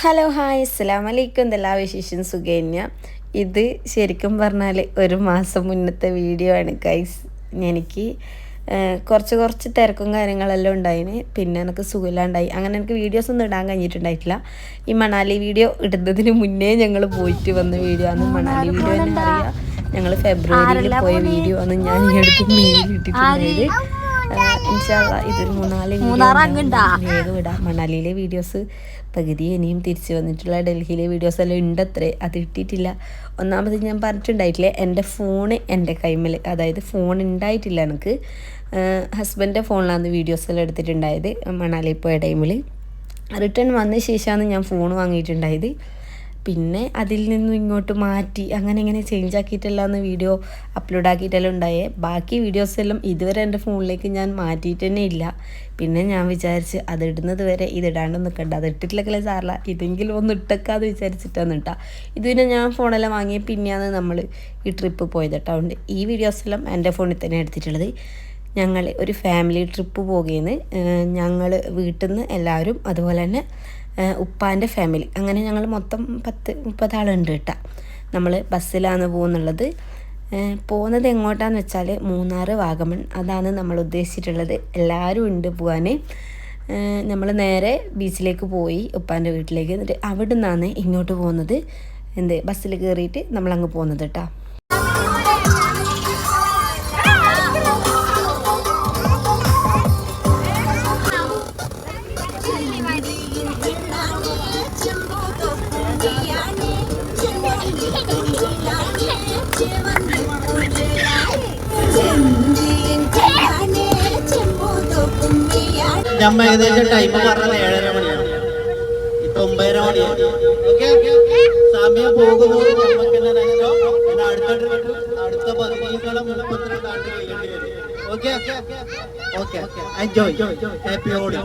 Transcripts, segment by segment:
Hello hi അസ്സലാമു അലൈക്കും. എന്തെല്ലാം വിശേഷം? സുഖന്യ. ഇത് ശരിക്കും പറഞ്ഞാൽ ഒരു മാസം മുന്നത്തെ വീഡിയോ ആണ് ഗൈസ്. എനിക്ക് കുറച്ച് തിരക്കും കാര്യങ്ങളെല്ലാം ഉണ്ടായിന്. പിന്നെ എനിക്ക് സുഖമില്ലാണ്ടായി. അങ്ങനെ എനിക്ക് വീഡിയോസ് ഒന്നും ഇടാൻ കഴിഞ്ഞിട്ടുണ്ടായിട്ടില്ല. ഈ മണാലി വീഡിയോ ഇടുന്നതിന് മുന്നേ ഞങ്ങൾ പോയിട്ട് വന്ന വീഡിയോ ആണ്. മണാലി വീഡിയോ തന്നെ അറിയാം. ഞങ്ങൾ ഫെബ്രുവരിയിൽ പോയ വീഡിയോ ആണ് ഞാൻ ഈ അടുത്ത് മെയിലിട്ടിട്ടുണ്ടായത്. ഇൻഷാല്ലാ ഇതൊരു 3-4 വേഗം ഇടാം. മണാലിയിലെ വീഡിയോസ് പകുതി ഇനിയും തിരിച്ച് വന്നിട്ടുള്ള ഡൽഹിയിലെ വീഡിയോസ് എല്ലാം ഉണ്ട് അത്രേ, അത് ഇട്ടിട്ടില്ല. ഒന്നാമത് ഞാൻ പറഞ്ഞിട്ടുണ്ടായിട്ടില്ലേ, എൻ്റെ ഫോണ് എൻ്റെ കൈമേൽ, അതായത് ഫോൺ ഉണ്ടായിട്ടില്ല എനിക്ക്. ഹസ്ബൻഡിൻ്റെ ഫോണിലാണ് വീഡിയോസ് എല്ലാം എടുത്തിട്ടുണ്ടായത്. മണാലി പോയ ടൈമിൽ റിട്ടേൺ വന്ന ശേഷമാണ് ഞാൻ ഫോൺ വാങ്ങിയിട്ടുണ്ടായത്. പിന്നെ അതിൽ നിന്നും ഇങ്ങോട്ട് മാറ്റി അങ്ങനെ ചേഞ്ച് ആക്കിയിട്ടല്ലാന്ന് വീഡിയോ അപ്ലോഡ് ആക്കിയിട്ടെല്ലാം ഉണ്ടായേ. ബാക്കി വീഡിയോസ് എല്ലാം ഇതുവരെ എൻ്റെ ഫോണിലേക്ക് ഞാൻ മാറ്റിയിട്ട് തന്നെ ഇല്ല. പിന്നെ ഞാൻ വിചാരിച്ച് അത് ഇടുന്നത് വരെ ഇതിടാണ്ട് നിൽക്കണ്ട, അത് ഇട്ടിട്ടില്ലെങ്കിലേ സാറില്ല, ഇതെങ്കിലും ഒന്ന് ഇട്ടേക്കാന്ന് വിചാരിച്ചിട്ടാണ് ഇട്ടാ. ഇത് പിന്നെ ഞാൻ ഫോണെല്ലാം വാങ്ങിയ പിന്നെയാണ് നമ്മൾ ഈ ട്രിപ്പ് പോയത് കേട്ടോ. അതുകൊണ്ട് ഈ വീഡിയോസെല്ലാം എൻ്റെ ഫോണിൽ തന്നെ എടുത്തിട്ടുള്ളത്. ഞങ്ങൾ ഒരു ഫാമിലി ട്രിപ്പ് പോകുകയെന്ന്. ഞങ്ങൾ വീട്ടിൽ നിന്ന് എല്ലാവരും, അതുപോലെ തന്നെ ഉപ്പാൻ്റെ ഫാമിലി, അങ്ങനെ ഞങ്ങൾ മൊത്തം 10-30 ആളുണ്ട് കേട്ടോ. നമ്മൾ ബസ്സിലാണ് പോകുന്നുള്ളത്. പോകുന്നത് എങ്ങോട്ടാന്ന് വെച്ചാൽ മൂന്നാർ, വാഗമൺ, അതാണ് നമ്മൾ ഉദ്ദേശിച്ചിട്ടുള്ളത്. എല്ലാവരും ഉണ്ട് പോകാൻ. നമ്മൾ നേരെ ബീച്ചിലേക്ക് പോയി ഉപ്പാൻ്റെ വീട്ടിലേക്ക്. എന്നിട്ട് അവിടെ നിന്നാണ് ഇങ്ങോട്ട് പോകുന്നത്. ബസ്സിൽ കയറിയിട്ട് നമ്മളങ്ങ് പോകുന്നത് കേട്ടോ. ഞമ്മ ഏകദേശം ടൈം പറഞ്ഞത് 7:30 മണിയാണ്. ഇപ്പൊ 9:30 മണിയാണ്. ഓക്കെ, സമയം പോകുന്നത് അടുത്ത 15-30 നാട്ടിൽ കഴിയേണ്ടി വരും. ഓക്കെ ഓക്കെ, എൻജോയ്, ഹാപ്പി ഓടി.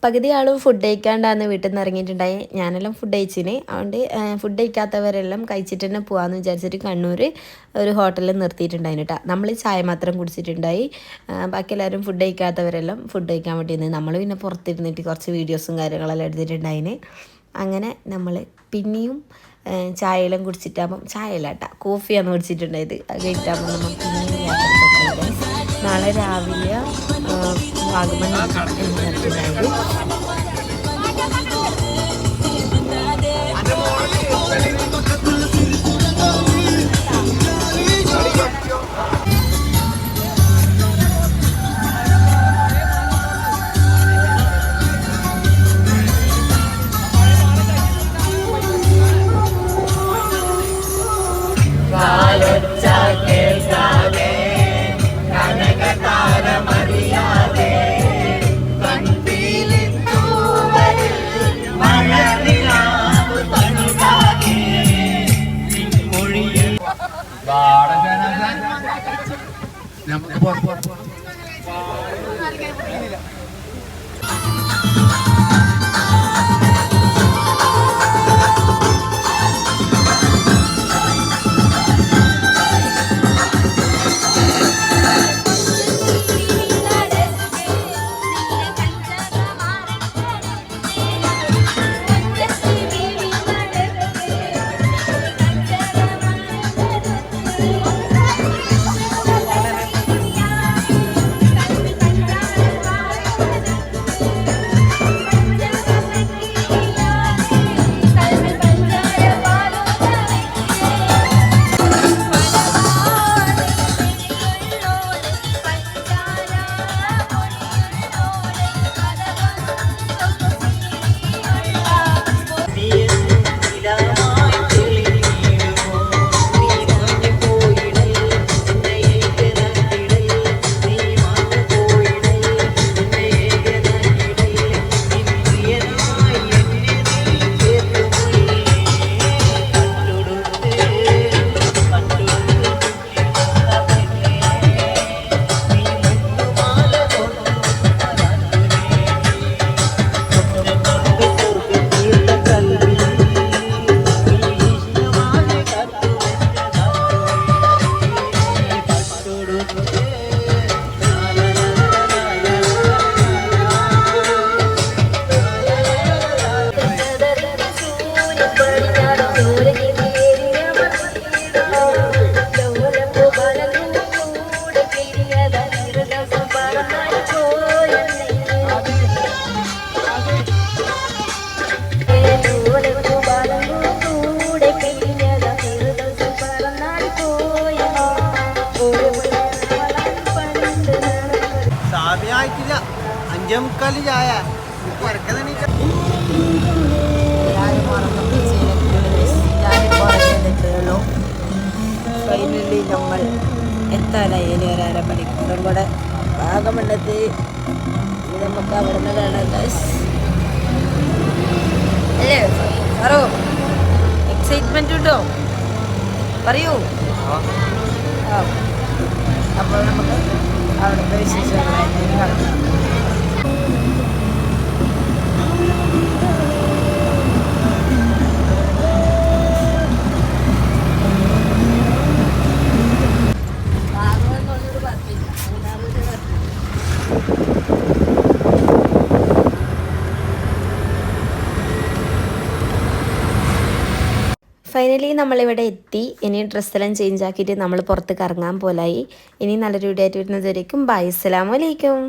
പകുതി ആളും ഫുഡ് കഴിക്കാണ്ടാന്ന് വീട്ടിൽ നിന്ന് ഇറങ്ങിയിട്ടുണ്ടായി. ഞാനെല്ലാം ഫുഡ് കഴിച്ചിന്. അതുകൊണ്ട് ഫുഡ് കഴിക്കാത്തവരെല്ലാം കഴിച്ചിട്ട് തന്നെ പോകാമെന്ന് വിചാരിച്ചിട്ട് കണ്ണൂർ ഒരു ഹോട്ടലിൽ നിർത്തിയിട്ടുണ്ടായിന് കേട്ടോ. നമ്മൾ ചായ മാത്രം കുടിച്ചിട്ടുണ്ടായി. ബാക്കി എല്ലാവരും ഫുഡ് കഴിക്കാത്തവരെല്ലാം ഫുഡ് കഴിക്കാൻ വേണ്ടി നിന്ന്. നമ്മൾ പിന്നെ പുറത്തിരുന്നിട്ട് കുറച്ച് വീഡിയോസും കാര്യങ്ങളെല്ലാം എടുത്തിട്ടുണ്ടായിന്. അങ്ങനെ നമ്മൾ പിന്നെയും ചായയെല്ലാം കുടിച്ചിട്ടാകുമ്പം ചായയല്ല കേട്ടോ, കോഫിയാണ് കുടിച്ചിട്ടുണ്ടായത്. അത് കഴിച്ചിട്ടാകുമ്പോൾ നമ്മൾ പിന്നെയും യാത്ര തുടങ്ങി. നാളെ രാവിലെ വാഗമൺ നടത്തിയിട്ടുണ്ടായത്. സമയമായിട്ടില്ല, 5:45 ചായ. ഫൈനലി നമ്മൾ എത്താനായി. ഇനി ഒരു അരമണിക്കൂറും കൂടെ വാഗമണ്ണത്ത്. നമുക്ക് അവിടെ നിന്ന് കാണാം. അല്ലേ സാറോ, എക്സൈറ്റ്മെന്റ് ഉണ്ടോ? പറയൂ. അപ്പോൾ നമുക്ക് അവിടുത്തെ വിശേഷങ്ങളായിട്ട് കാണാം. ഫൈനലി നമ്മളിവിടെ എത്തി. ഇനി ഡ്രസ്സെല്ലാം ചേഞ്ച് ആക്കിയിട്ട് നമ്മൾ പുറത്ത് കറങ്ങാൻ പോലായി. ഇനി നല്ലൊരു വീഡിയോ ആയിട്ട് വരുന്നതുവരേക്കും ബൈ, അസ്സലാമു അലൈക്കും.